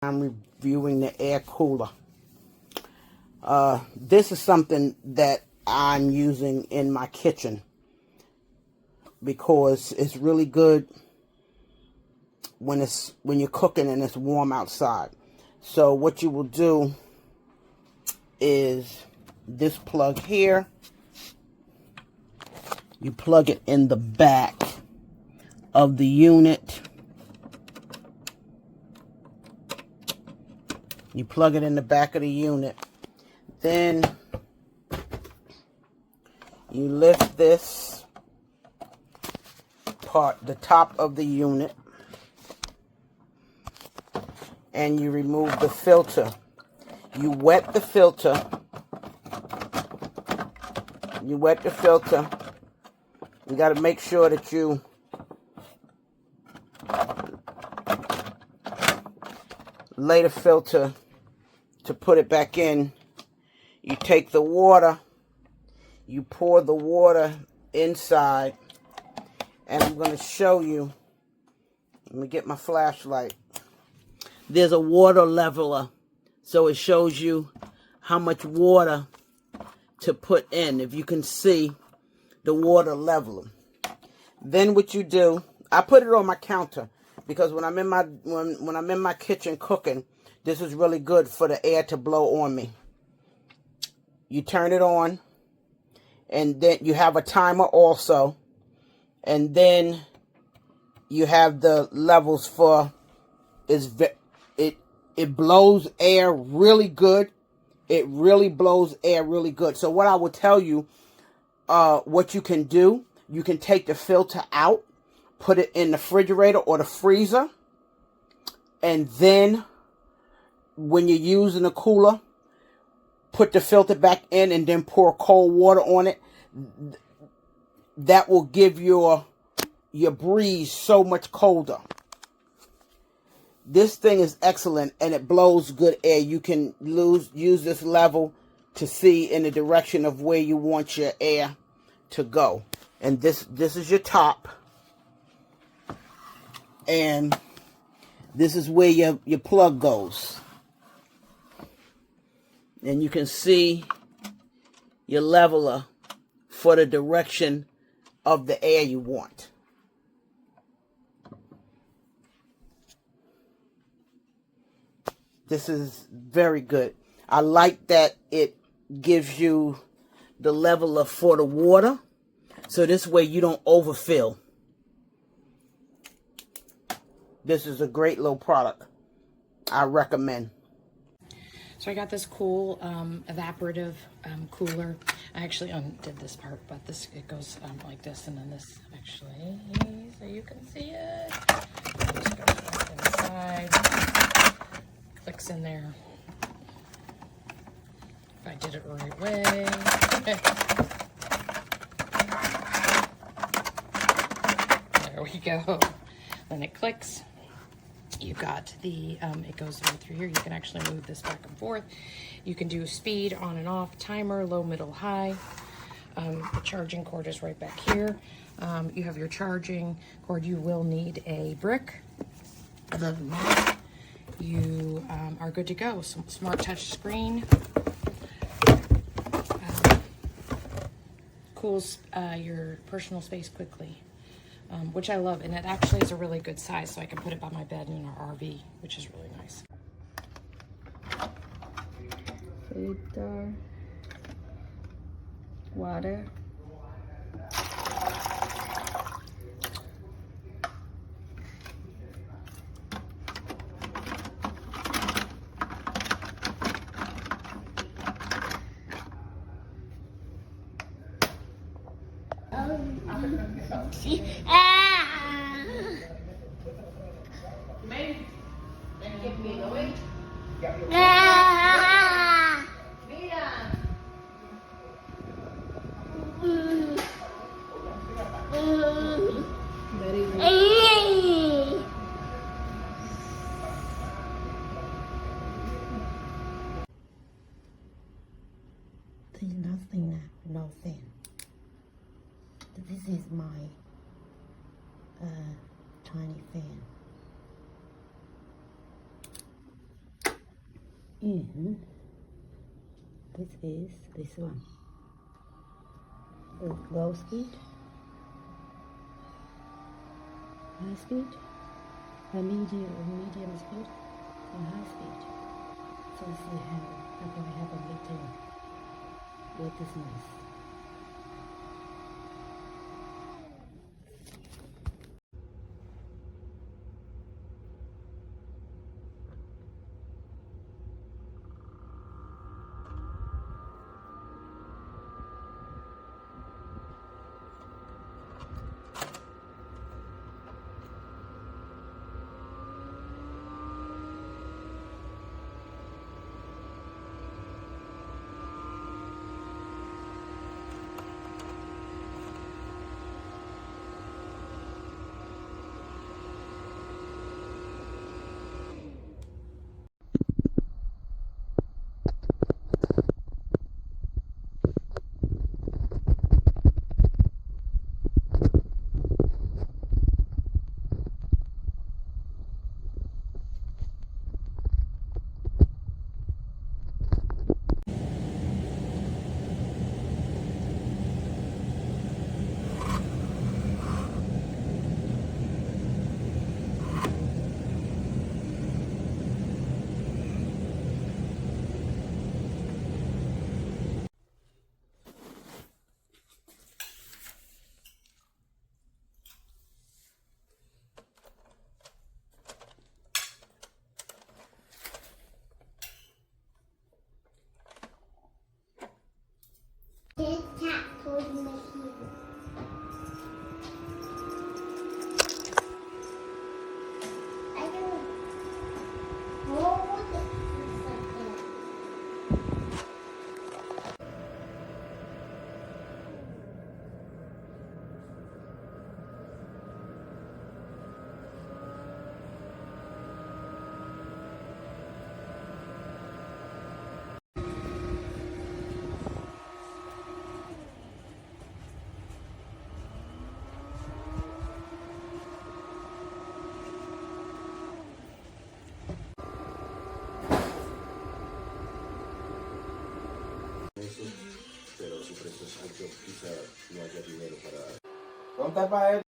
I'm reviewing the air cooler. This is something that I'm using in my kitchen because it's really good when you're cooking and it's warm outside. So what you will do is this plug here, you plug it in the back of the unit. You plug it in the back of the unit. Then you lift this part, the top of the unit, and you remove the filter. You wet the filter. You wet the filter. You got to make sure that you lay the filter to put it back in. You take the water, you pour the water inside, and I'm going to show you. Let me get my flashlight. There's a water leveler, so it shows you how much water to put in. If you can see the water leveler. Then what you do, I put it on my counter because when I'm in my when I'm in my kitchen cooking, this is really good for the air to blow on me. You turn it on, and then you have a timer also, and then you have the levels for it blows air really good. It really blows air really good. So what I will tell you, what you can do, you can take the filter out, put it in the refrigerator or the freezer, and then when you're using the cooler, put the filter back in and then pour cold water on it. That will give your breeze so much colder. This thing is excellent and it blows good air. You can use this level to see in the direction of where you want your air to go. And this is your top. And this is where your plug goes. And you can see your leveler for the direction of the air you want. This is very good. I like that it gives you the leveler for the water, so this way you don't overfill. This is a great little product. I recommend. So I got this cool evaporative cooler. I actually undid this part, but it goes like this, and then this actually, so you can see it. Just goes inside, clicks in there. If I did it the right way. There we go. Then it clicks. You got the, it goes right through here. You can actually move this back and forth. You can do speed, on and off, timer, low, middle, high. The charging cord is right back here. You have your charging cord. You will need a brick. Other than that, you are good to go. Some smart touch screen. Cools your personal space quickly. Which I love, and it actually is a really good size, so I can put it by my bed in our RV, which is really nice. Filter, water. There's nothing now, no fan. This is my tiny fan. And this is this one. The low speed, high speed, a medium speed, and high speed. So let's see how can we have a midterm with this noise. This cat told me here. I can hold it for a second. Pero su precio es alto, quizá no haya dinero para... Don't tap